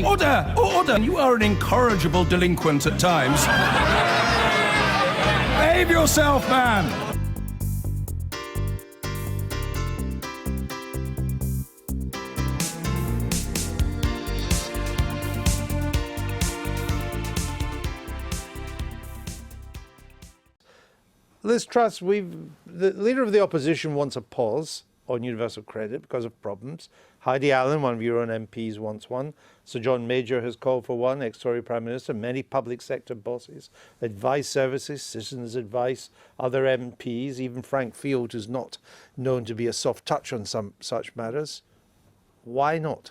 Order! Order! You are an incorrigible delinquent at times. Behave yourself, man! Liz Truss, the leader of the opposition wants a pause on universal credit because of problems. Heidi Allen, one of your own MPs, wants one. Sir John Major has called for one, ex-Tory Prime Minister. Many public sector bosses, advice services, citizens' advice, other MPs, even Frank Field, who's not known to be a soft touch on some such matters. Why not?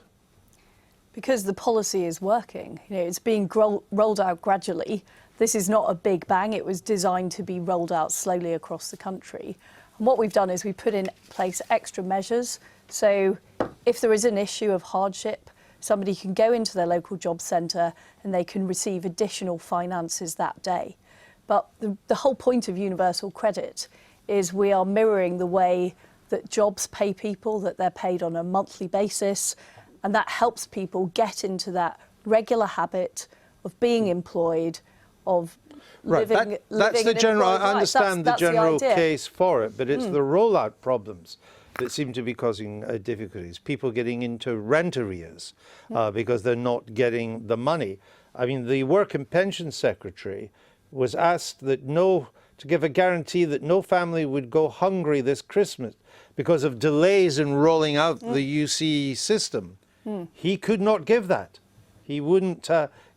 Because the policy is working. You know, it's being rolled out gradually. This is not a big bang. It was designed to be rolled out slowly across the country. And what we've done is we put in place extra measures. So if there is an issue of hardship, somebody can go into their local job centre and they can receive additional finances that day. But the whole point of universal credit is we are mirroring the way that jobs pay people, that they're paid on a monthly basis, and that helps people get into that regular habit of being employed, of living. That's the general. I understand the general case for it, but it's the rollout problems that seem to be causing difficulties. People getting into rent arrears because they're not getting the money. I mean, the Work and Pension Secretary was asked to give a guarantee that no family would go hungry this Christmas because of delays in rolling out the UC system. He could not give that. He wouldn't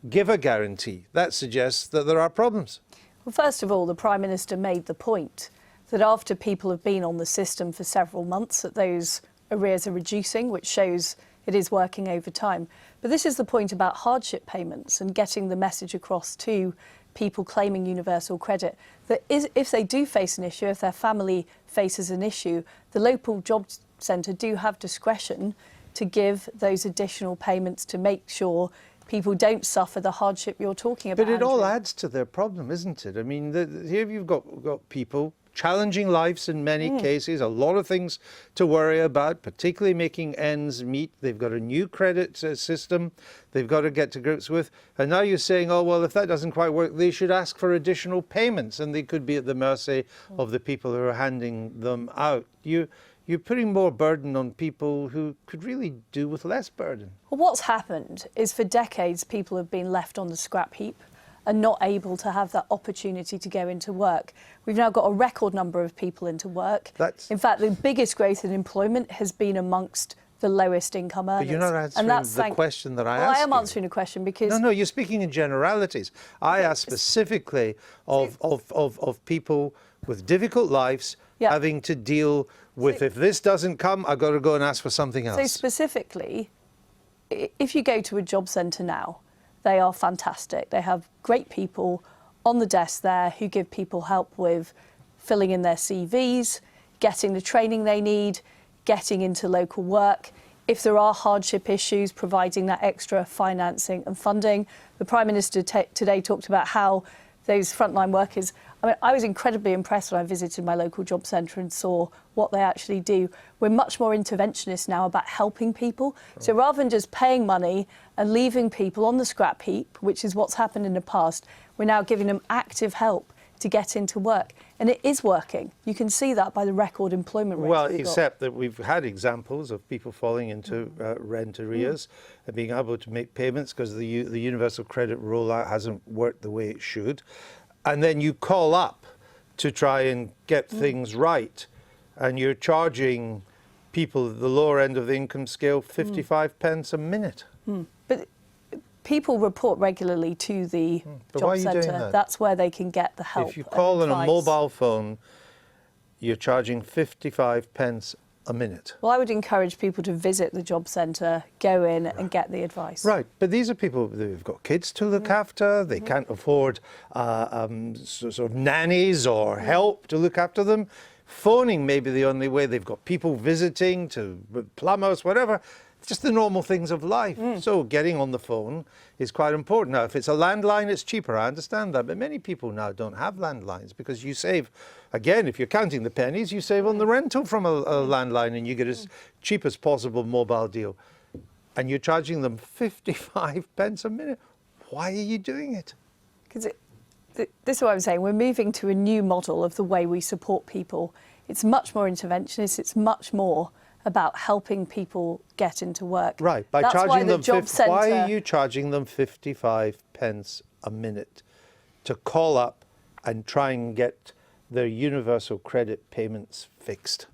give a guarantee. That suggests that there are problems. Well, first of all, the Prime Minister made the point that after people have been on the system for several months, that those arrears are reducing, which shows it is working over time. But this is the point about hardship payments and getting the message across to people claiming universal credit, that if they do face an issue, if their family faces an issue, the local job centre do have discretion to give those additional payments to make sure people don't suffer the hardship you're talking about. But it Andrew. all adds to their problem, isn't it? I mean, here you've got people challenging lives in many cases, a lot of things to worry about, particularly making ends meet. They've got a new credit system they've got to get to grips with. And now you're saying, oh, well, if that doesn't quite work, they should ask for additional payments and they could be at the mercy of the people who are handing them out. You're putting more burden on people who could really do with less burden. Well, what's happened is for decades people have been left on the scrap heap and not able to have that opportunity to go into work. We've now got a record number of people into work. In fact, the biggest growth in employment has been amongst the lowest income earners. But you're not answering the question that I asked. I am answering a question because... No, you're speaking in generalities. I asked specifically of people with difficult lives having to deal with, if this doesn't come, I've got to go and ask for something else. So specifically, if you go to a job centre now, they are fantastic. They have great people on the desk there who give people help with filling in their CVs, getting the training they need, getting into local work. If there are hardship issues, providing that extra financing and funding. The Prime Minister today talked about how those frontline workers, I mean, I was incredibly impressed when I visited my local job centre and saw what they actually do. We're much more interventionist now about helping people. So rather than just paying money and leaving people on the scrap heap, which is what's happened in the past, we're now giving them active help to get into work. And it is working. You can see that by the record employment rate. Well, except that we've had examples of people falling into rent arrears and being able to make payments because the universal credit rollout hasn't worked the way it should. And then you call up to try and get things right, and you're charging people at the lower end of the income scale 55 pence a minute. But people report regularly to the job centre. That's where they can get the help. If you call on a mobile phone, you're charging 55 pence a minute. Well, I would encourage people to visit the job centre, go in and get the advice. Right, but these are people who've got kids to look after. They can't afford sort of nannies or help to look after them. Phoning may be the only way. They've got people visiting, to plumbers, whatever. Just the normal things of life. So getting on the phone is quite important. Now, if it's a landline, it's cheaper. I understand that. But many people now don't have landlines because you save, again, if you're counting the pennies, you save on the rental from a landline and you get as cheap as possible mobile deal. and you're charging them 55 pence a minute. Why are you doing it? Because this is what I'm saying. We're moving to a new model of the way we support people. It's much more interventionist. It's much more about helping people get into work. Right. By That's charging why the them, job centre. why are you charging them 55 pence a minute to call up and try and get their universal credit payments fixed?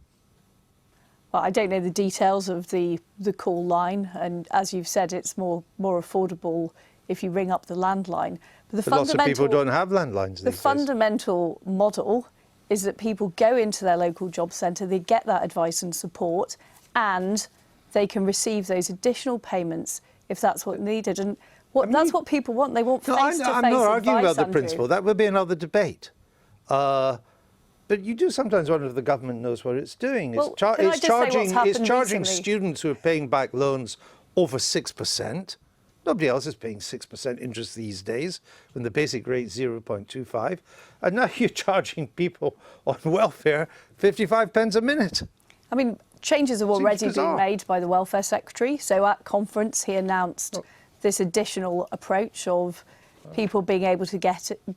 Well, I don't know the details of the call line, and as you've said, it's more affordable if you ring up the landline. But lots of people don't have landlines these days. The fundamental model is that people go into their local job centre, they get that advice and support, and they can receive those additional payments if that's what needed. And that's what people want. They want face-to-face advice, I'm not arguing about the Andrew. principle. That would be another debate. But you do sometimes wonder if the government knows what it's doing. Well, It's charging recently? students who are paying back loans over 6%. Nobody else is paying 6% interest these days when the basic rate is 0.25. And now you're charging people on welfare 55 pence a minute. I mean, changes have already been made by the Welfare Secretary. So at conference, he announced this additional approach of people being able to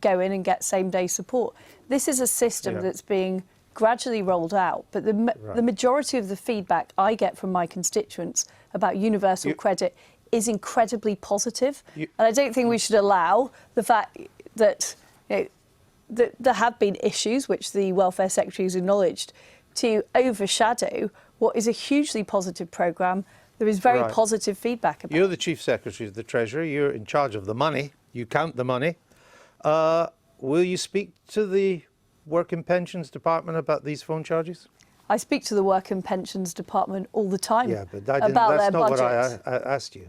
go in and get same-day support. This is a system that's being gradually rolled out, but the majority of the feedback I get from my constituents about universal credit is incredibly positive. And I don't think we should allow the fact that, that there have been issues, which the Welfare Secretary has acknowledged, to overshadow what is a hugely positive programme. There is very positive feedback about it. You're the Chief Secretary of the Treasury. You're in charge of the money. You count the money. Will you speak to the Work and Pensions Department about these phone charges? I speak to the Work and Pensions Department all the time Yeah, but about that's their not budget. what I asked you.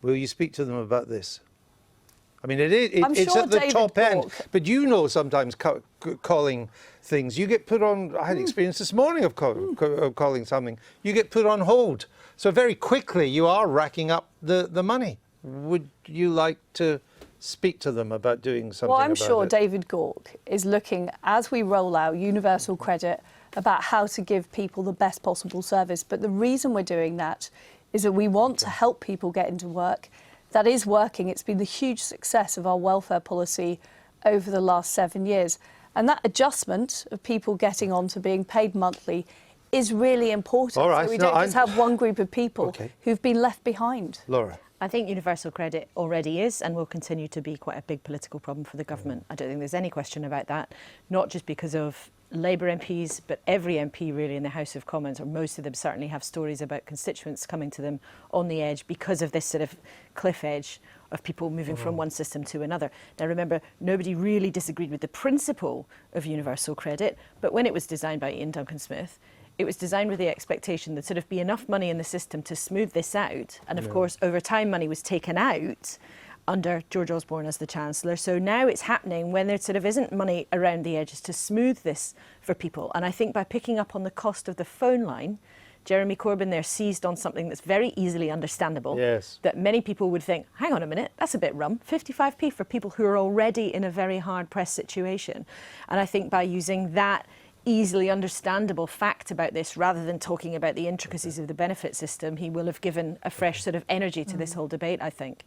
Will you speak to them about this? I mean, it's sure at the David top end, Gork. but sometimes calling things, you get put on, I had experience this morning of calling something, you get put on hold. So very quickly you are racking up the money. Would you like to speak to them about doing something about it? Well, I'm sure David Gork is looking, as we roll out universal credit, about how to give people the best possible service. But the reason we're doing that is that we want to help people get into work. That is working. It's been the huge success of our welfare policy over the last 7 years. And that adjustment of people getting on to being paid monthly is really important. All right. So we don't just have one group of people who've been left behind. Laura. I think universal credit already is and will continue to be quite a big political problem for the government. I don't think there's any question about that, not just because of Labour MPs, but every MP really in the House of Commons, or most of them certainly, have stories about constituents coming to them on the edge because of this sort of cliff edge of people moving from one system to another. Now remember, nobody really disagreed with the principle of universal credit, but when it was designed by Ian Duncan Smith, it was designed with the expectation that sort of be enough money in the system to smooth this out. And of course, over time, money was taken out under George Osborne as the Chancellor. So now it's happening when there sort of isn't money around the edges to smooth this for people. And I think by picking up on the cost of the phone line, Jeremy Corbyn there seized on something that's very easily understandable. Yes. That many people would think, hang on a minute, that's a bit rum. 55p for people who are already in a very hard-pressed situation. And I think by using that easily understandable fact about this, rather than talking about the intricacies of the benefit system, he will have given a fresh sort of energy to this whole debate, I think.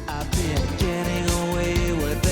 I've been getting away with